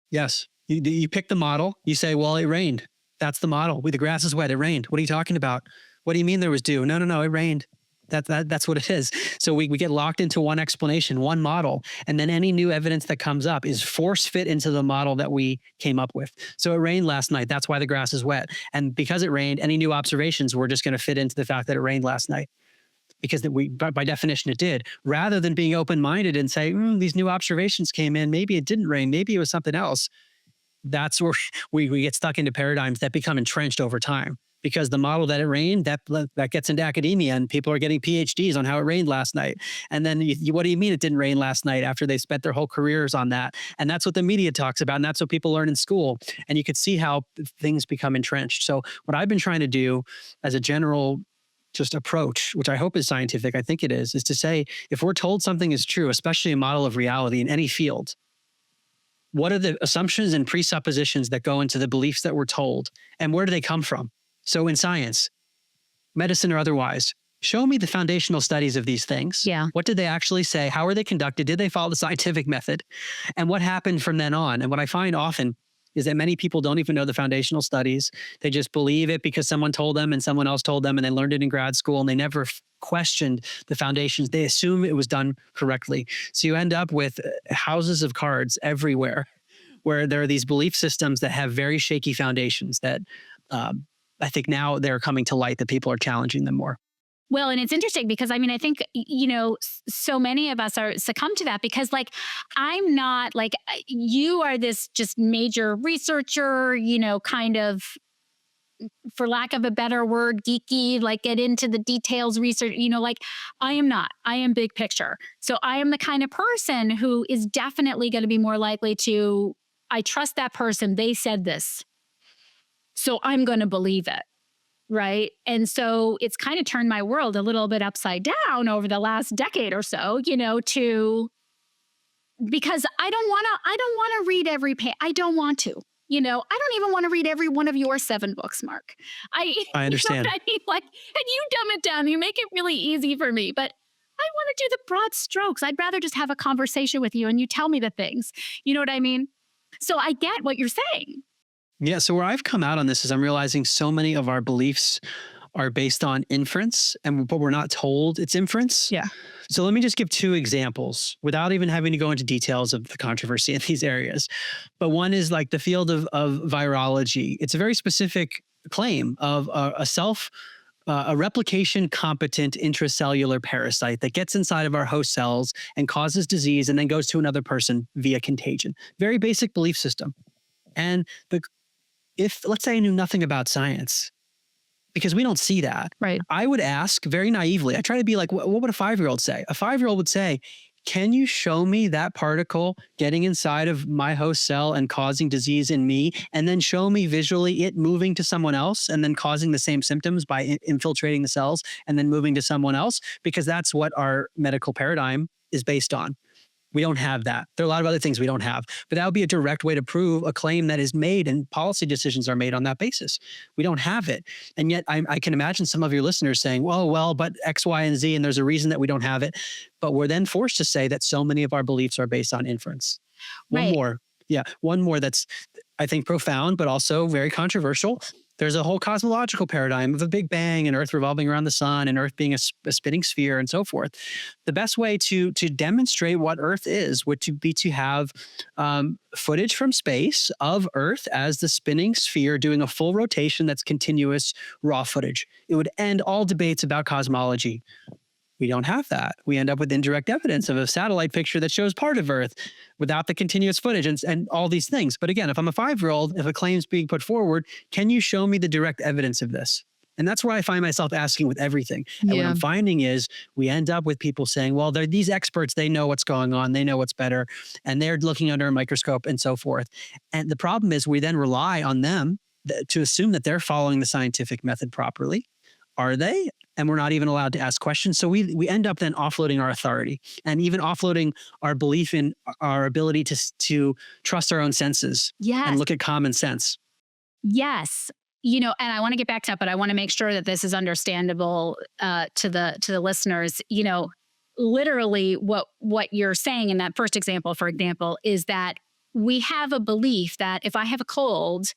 Yes. You pick the model. You say, well, it rained. That's the model. The grass is wet. It rained. What are you talking about? What do you mean there was dew? No, it rained. That's what it is. So we get locked into one explanation, one model, and then any new evidence that comes up is force fit into the model that we came up with. So it rained last night. That's why the grass is wet. And because it rained, any new observations were just going to fit into the fact that it rained last night. Because by definition, it did, rather than being open-minded and say, these new observations came in. Maybe it didn't rain. Maybe it was something else. That's where we get stuck into paradigms that become entrenched over time. Because the model that it rained, that gets into academia and people are getting PhDs on how it rained last night. And then what do you mean it didn't rain last night after they spent their whole careers on that? And that's what the media talks about. And that's what people learn in school. And you could see how things become entrenched. So what I've been trying to do as a general just approach, which I hope is scientific, I think it is to say, if we're told something is true, especially a model of reality in any field, what are the assumptions and presuppositions that go into the beliefs that we're told? And where do they come from? So in science, medicine or otherwise, show me the foundational studies of these things. Yeah. What did they actually say? How are they conducted? Did they follow the scientific method? And what happened from then on? And what I find often is that many people don't even know the foundational studies. They just believe it because someone told them and someone else told them and they learned it in grad school and they never questioned the foundations. They assume it was done correctly. So you end up with houses of cards everywhere where there are these belief systems that have very shaky foundations that I think now they're coming to light that people are challenging them more. Well, and it's interesting because I think, so many of us are succumb to that because I'm not you are this just major researcher, kind of, for lack of a better word, geeky, get into the details research, I am not. I am big picture. So I am the kind of person who is definitely going to be more likely to, I trust that person. They said this. So I'm going to believe it. Right. And so it's kind of turned my world a little bit upside down over the last decade or so, because I don't want to read every page. I don't want to, I don't even want to read every one of your 7 books, Mark. I understand. And you dumb it down. You make it really easy for me, but I want to do the broad strokes. I'd rather just have a conversation with you and you tell me the things, you know what I mean? So I get what you're saying. Yeah. So where I've come out on this is I'm realizing so many of our beliefs are based on inference, but we're not told it's inference. Yeah. So let me just give 2 examples without even having to go into details of the controversy in these areas. But one is the field of virology. It's a very specific claim of a replication competent intracellular parasite that gets inside of our host cells and causes disease and then goes to another person via contagion. Very basic belief system. And if let's say I knew nothing about science, because we don't see that, right? I would ask very naively. I try to be like, what would a 5-year-old say? A 5-year-old would say, can you show me that particle getting inside of my host cell and causing disease in me, and then show me visually it moving to someone else and then causing the same symptoms by infiltrating the cells and then moving to someone else? Because that's what our medical paradigm is based on. We don't have that. There are a lot of other things we don't have, but that would be a direct way to prove a claim that is made and policy decisions are made on that basis. We don't have it. And yet I can imagine some of your listeners saying, well, but X, Y, and Z, and there's a reason that we don't have it. But we're then forced to say that so many of our beliefs are based on inference. One more. Yeah. One more that's, I think, profound, but also very controversial. There's a whole cosmological paradigm of a big bang and Earth revolving around the sun and Earth being a spinning sphere and so forth. The best way to demonstrate what Earth is would to be to have footage from space of Earth as the spinning sphere doing a full rotation that's continuous raw footage. It would end all debates about cosmology. We don't have that. We end up with indirect evidence of a satellite picture that shows part of Earth without the continuous footage and all these things. But again, if I'm a 5-year-old, if a claim's being put forward, can you show me the direct evidence of this? And that's where I find myself asking with everything. And what I'm finding is we end up with people saying, well, they're these experts, they know what's going on, they know what's better, and they're looking under a microscope and so forth. And the problem is we then rely on them to assume that they're following the scientific method properly. Are they? And we're not even allowed to ask questions. So we end up then offloading our authority and even offloading our belief in our ability to trust our own senses and look at common sense. Yes. And I want to get back to that, but I want to make sure that this is understandable to the listeners. Literally what you're saying in that first example, for example, is that we have a belief that if I have a cold,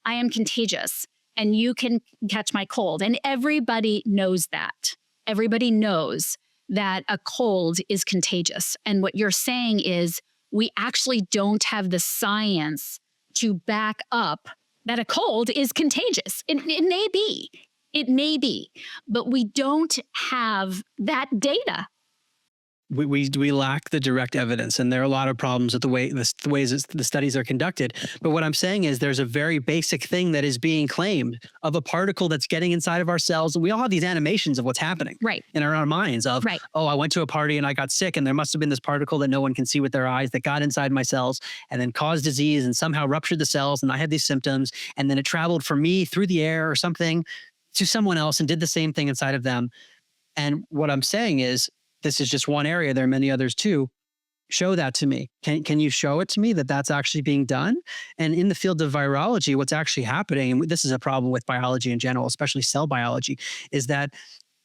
I am contagious. And you can catch my cold. And everybody knows that. Everybody knows that a cold is contagious. And what you're saying is we actually don't have the science to back up that a cold is contagious. It may be. It may be. But we don't have that data. We lack the direct evidence, and there are a lot of problems with the ways the studies are conducted. But what I'm saying is there's a very basic thing that is being claimed of a particle that's getting inside of our cells. And we all have these animations of what's happening in our own minds of, oh, I went to a party and I got sick, and there must have been this particle that no one can see with their eyes that got inside my cells and then caused disease and somehow ruptured the cells. And I had these symptoms, and then it traveled from me through the air or something to someone else and did the same thing inside of them. And what I'm saying is, this is just one area. There are many others too. Show that to me. Can you show it to me that that's actually being done? And in the field of virology, what's actually happening, and this is a problem with biology in general, especially cell biology, is that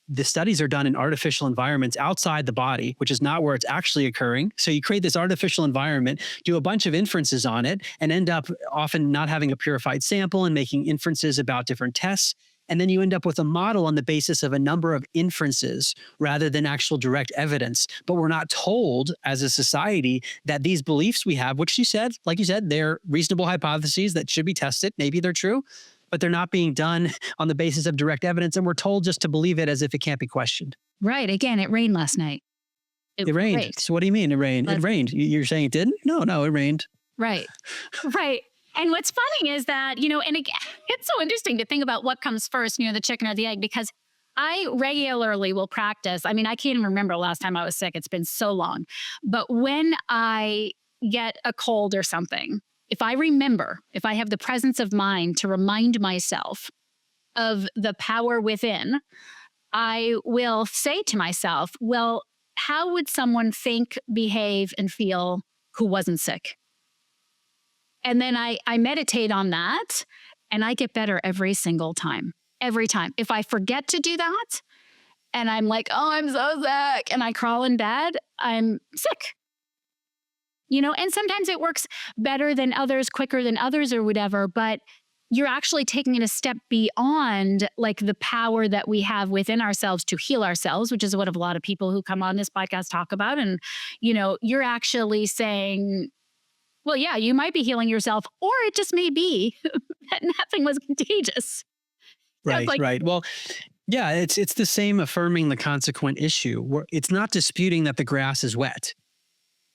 the studies are done in artificial environments outside the body, which is not where it's actually occurring. So you create this artificial environment, do a bunch of inferences on it, and end up often not having a purified sample and making inferences about different tests. And then you end up with a model on the basis of a number of inferences rather than actual direct evidence. But we're not told as a society that these beliefs we have, which like you said, they're reasonable hypotheses that should be tested. Maybe they're true, but they're not being done on the basis of direct evidence. And we're told just to believe it as if it can't be questioned. Right. Again, it rained last night. It rained. So what do you mean it rained? It rained. You're saying it didn't? No, it rained. Right. Right. And what's funny is that, and again, it's so interesting to think about what comes first, the chicken or the egg, because I regularly will practice. I mean, I can't even remember the last time I was sick. It's been so long. But when I get a cold or something, if I have the presence of mind to remind myself of the power within, I will say to myself, well, how would someone think, behave, and feel who wasn't sick? And then I meditate on that, and I get better every single time. Every time. If I forget to do that, and I'm like, oh, I'm so sick, and I crawl in bed, I'm sick. And sometimes it works better than others, quicker than others or whatever, but you're actually taking it a step beyond like the power that we have within ourselves to heal ourselves, which is what a lot of people who come on this podcast talk about. And, you're actually saying, well, yeah, you might be healing yourself, or it just may be that nothing was contagious. Right. Well, yeah, it's the same affirming the consequent issue. It's not disputing that the grass is wet.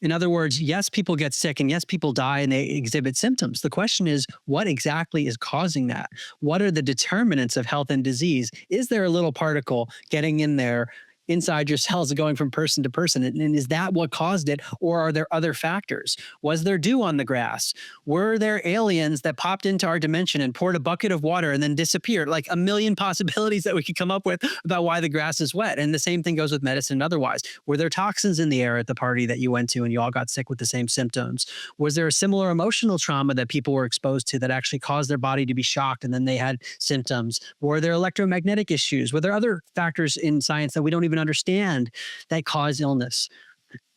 In other words, yes, people get sick, and yes, people die and they exhibit symptoms. The question is, what exactly is causing that? What are the determinants of health and disease? Is there a little particle getting in there inside your cells and going from person to person? And is that what caused it? Or are there other factors? Was there dew on the grass? Were there aliens that popped into our dimension and poured a bucket of water and then disappeared? Like a million possibilities that we could come up with about why the grass is wet. And the same thing goes with medicine and otherwise. Were there toxins in the air at the party that you went to and you all got sick with the same symptoms? Was there a similar emotional trauma that people were exposed to that actually caused their body to be shocked and then they had symptoms? Were there electromagnetic issues? Were there other factors in science that we don't even understand that cause illness?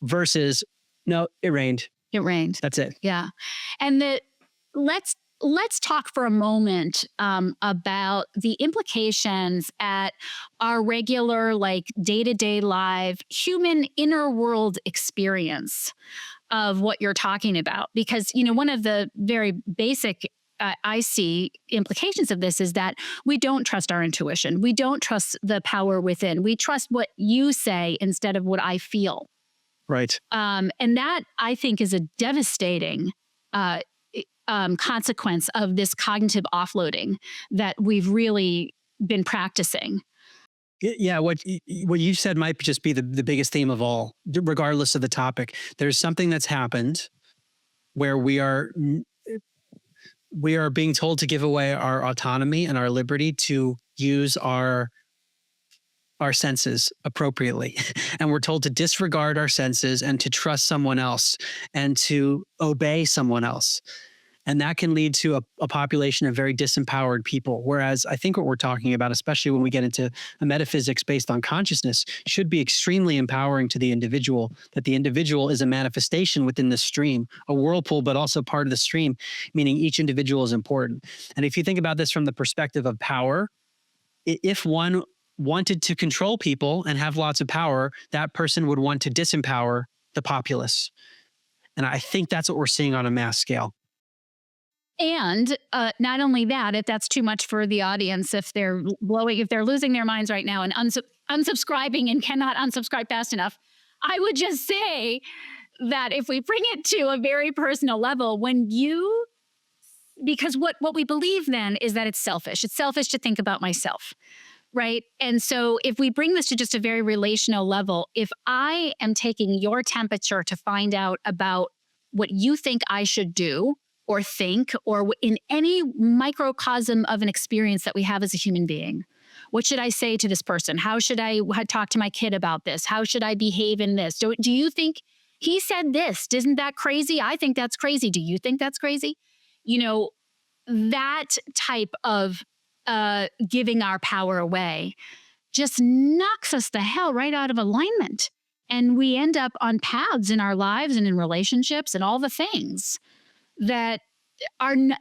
Versus, no, it rained. It rained. That's it. Yeah. And let's talk for a moment about the implications at our regular, like day-to-day live human inner world experience of what you're talking about. Because, one of the very basic I see implications of this is that we don't trust our intuition. We don't trust the power within. We trust what you say instead of what I feel. Right. And that, I think, is a devastating consequence of this cognitive offloading that we've really been practicing. Yeah, what you said might just be the biggest theme of all, regardless of the topic. There's something that's happened where we are being told to give away our autonomy and our liberty to use our senses appropriately. And we're told to disregard our senses and to trust someone else and to obey someone else. And that can lead to a population of very disempowered people. Whereas I think what we're talking about, especially when we get into a metaphysics based on consciousness, should be extremely empowering to the individual, that the individual is a manifestation within the stream, a whirlpool, but also part of the stream, meaning each individual is important. And if you think about this from the perspective of power, if one wanted to control people and have lots of power, that person would want to disempower the populace. And I think that's what we're seeing on a mass scale. And not only that, if that's too much for the audience, if they're losing their minds right now and unsubscribing and cannot unsubscribe fast enough, I would just say that if we bring it to a very personal level, because what we believe then is that it's selfish. It's selfish to think about myself. Right. And so if we bring this to just a very relational level, if I am taking your temperature to find out about what you think I should do or think, or in any microcosm of an experience that we have as a human being, what should I say to this person? How should I talk to my kid about this? How should I behave in this? Do you think he said this? Isn't that crazy? I think that's crazy. Do you think that's crazy? That type of giving our power away just knocks us the hell right out of alignment. And we end up on paths in our lives and in relationships and all the things that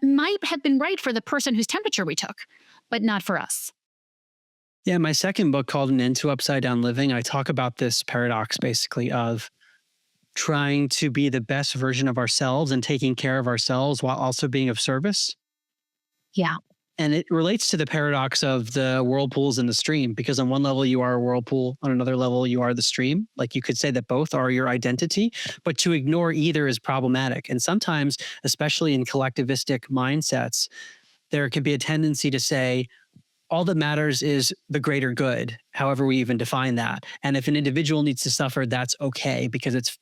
might have been right for the person whose temperature we took, but not for us. Yeah, my second book called An End to Upside Down Living, I talk about this paradox basically of trying to be the best version of ourselves and taking care of ourselves while also being of service. Yeah. And it relates to the paradox of the whirlpools in the stream, because on one level you are a whirlpool, on another level you are the stream. Like you could say that both are your identity, but to ignore either is problematic. And sometimes, especially in collectivistic mindsets, there can be a tendency to say, all that matters is the greater good, however we even define that. And if an individual needs to suffer, that's okay because it's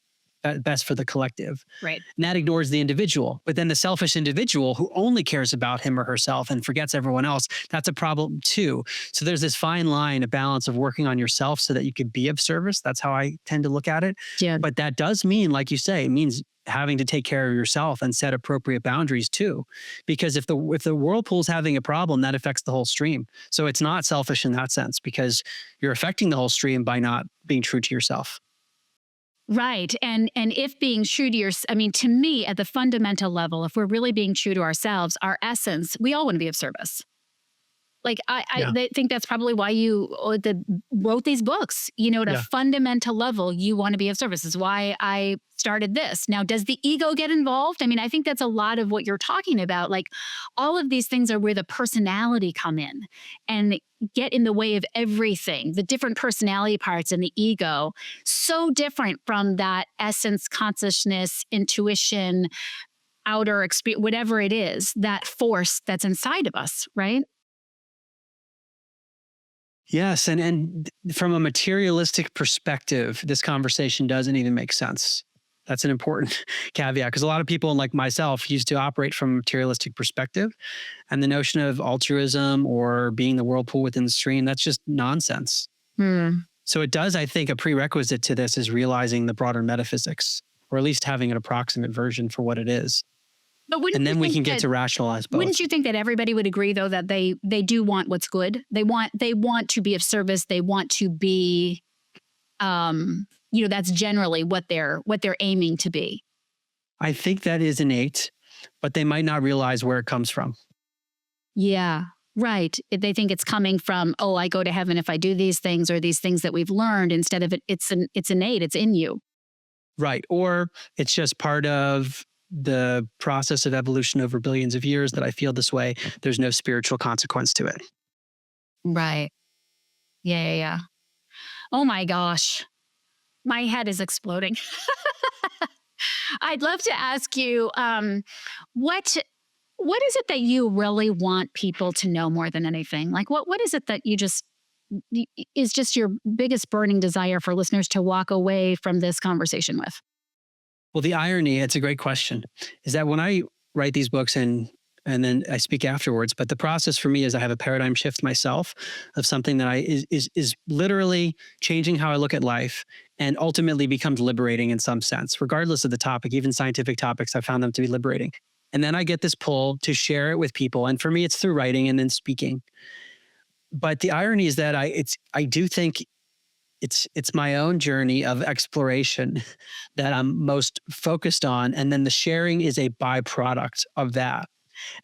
best for the collective. Right. And that ignores the individual. But then the selfish individual who only cares about him or herself and forgets everyone else, that's a problem too. So there's this fine line, a balance of working on yourself so that you could be of service. That's how I tend to look at it. Yeah. But that does mean, like you say, it means having to take care of yourself and set appropriate boundaries too. Because if the whirlpool's having a problem, that affects the whole stream. So it's not selfish in that sense because you're affecting the whole stream by not being true to yourself. Right. And if being true to to me, at the fundamental level, if we're really being true to ourselves, our essence, we all want to be of service. Like I think that's probably why you wrote these books. At a fundamental level, you want to be of service. This is why I started this. Now, does the ego get involved? I think that's a lot of what you're talking about. Like all of these things are where the personality come in and get in the way of everything. The different personality parts and the ego, so different from that essence, consciousness, intuition, outer experience, whatever it is, that force that's inside of us, right? Yes. And from a materialistic perspective, this conversation doesn't even make sense. That's an important caveat because a lot of people like myself used to operate from a materialistic perspective. And the notion of altruism or being the whirlpool within the stream, that's just nonsense. So it does, I think, a prerequisite to this is realizing the broader metaphysics, or at least having an approximate version for what it is. But and then we can get to rationalize both. Wouldn't you think that everybody would agree, though, that they do want what's good? They want to be of service. They want to be, that's generally what they're aiming to be. I think that is innate, but they might not realize where it comes from. Yeah, right. They think it's coming from, oh, I go to heaven if I do these things, or these things that we've learned, instead of it's innate, it's in you. Right. Or it's just part of the process of evolution over billions of years that I feel this way. There's no spiritual consequence to it. Right. Yeah, yeah, yeah. Oh my gosh. My head is exploding. I'd love to ask you, what what is it that you really want people to know more than anything? Like, what is it that you just is just your biggest burning desire for listeners to walk away from this conversation with? Well, the irony, it's a great question, is that when I write these books and then I speak afterwards, but the process for me is I have a paradigm shift myself of something that is literally changing how I look at life and ultimately becomes liberating in some sense, regardless of the topic. Even scientific topics, I found them to be liberating. And then I get this pull to share it with people. And for me, it's through writing and then speaking. But the irony is that I do think it's my own journey of exploration that I'm most focused on. And then the sharing is a byproduct of that.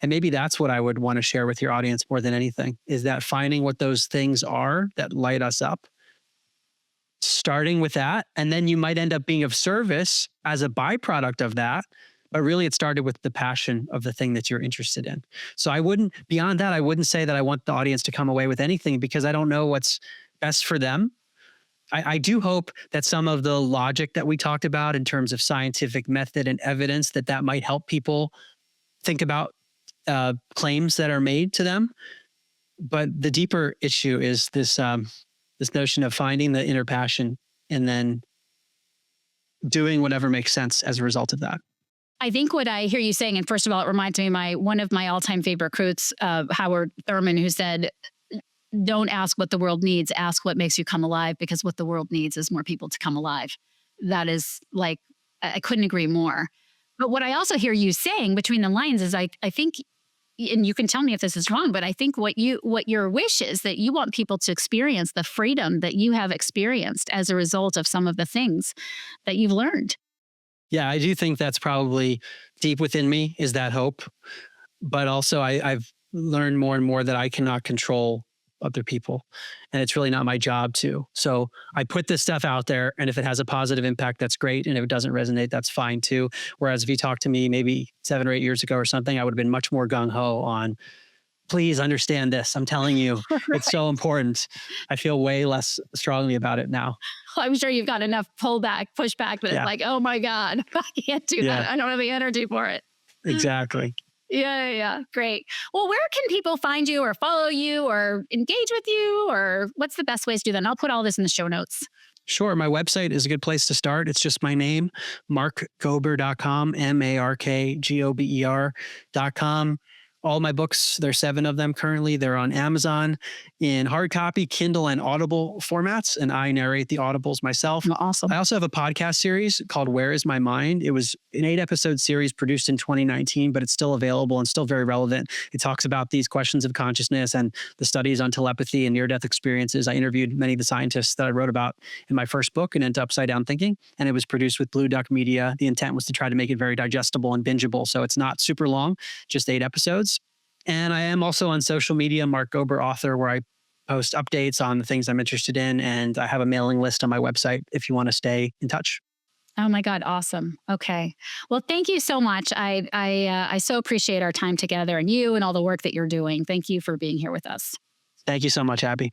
And maybe that's what I would want to share with your audience more than anything, is that finding what those things are that light us up, starting with that. And then you might end up being of service as a byproduct of that. But really, it started with the passion of the thing that you're interested in. So beyond that, I wouldn't say that I want the audience to come away with anything, because I don't know what's best for them. I do hope that some of the logic that we talked about in terms of scientific method and evidence, that might help people think about claims that are made to them. But the deeper issue is this notion of finding the inner passion and then doing whatever makes sense as a result of that. I think what I hear you saying, and first of all, it reminds me of one of my all-time favorite quotes, Howard Thurman, who said, "Don't ask what the world needs, ask what makes you come alive, because what the world needs is more people to come alive." That is like, I couldn't agree more. But what I also hear you saying between the lines is I think, and you can tell me if this is wrong, but I think what your wish is that you want people to experience the freedom that you have experienced as a result of some of the things that you've learned. Yeah, I do think that's probably deep within me, is that hope. But also I've learned more and more that I cannot control other people. And it's really not my job to. So I put this stuff out there, and if it has a positive impact, that's great. And if it doesn't resonate, that's fine too. Whereas if you talked to me maybe 7 or 8 years ago or something, I would have been much more gung-ho on, please understand this. I'm telling you, Right. it's so important. I feel way less strongly about it now. I'm sure you've got enough pushback that it's Yeah. like, oh my God, I can't do Yeah. that. I don't have the energy for it. Exactly. Yeah, yeah, yeah. Great. Well, where can people find you or follow you or engage with you, or what's the best ways to do that? And I'll put all this in the show notes. Sure. My website is a good place to start. It's just my name, markgober.com, markgober.com. All my books, there's 7 of them currently. They're on Amazon in hard copy, Kindle, and Audible formats. And I narrate the Audibles myself. Awesome. I also have a podcast series called Where Is My Mind? It was an 8-episode series produced in 2019, but it's still available and still very relevant. It talks about these questions of consciousness and the studies on telepathy and near-death experiences. I interviewed many of the scientists that I wrote about in my first book, and Into Upside Down Thinking. And it was produced with Blue Duck Media. The intent was to try to make it very digestible and bingeable. So it's not super long, just 8 episodes. And I am also on social media, Mark Gober Author, where I post updates on the things I'm interested in. And I have a mailing list on my website if you want to stay in touch. Oh my God, awesome. Okay. Well, thank you so much. I so appreciate our time together, and you and all the work that you're doing. Thank you for being here with us. Thank you so much, Abby.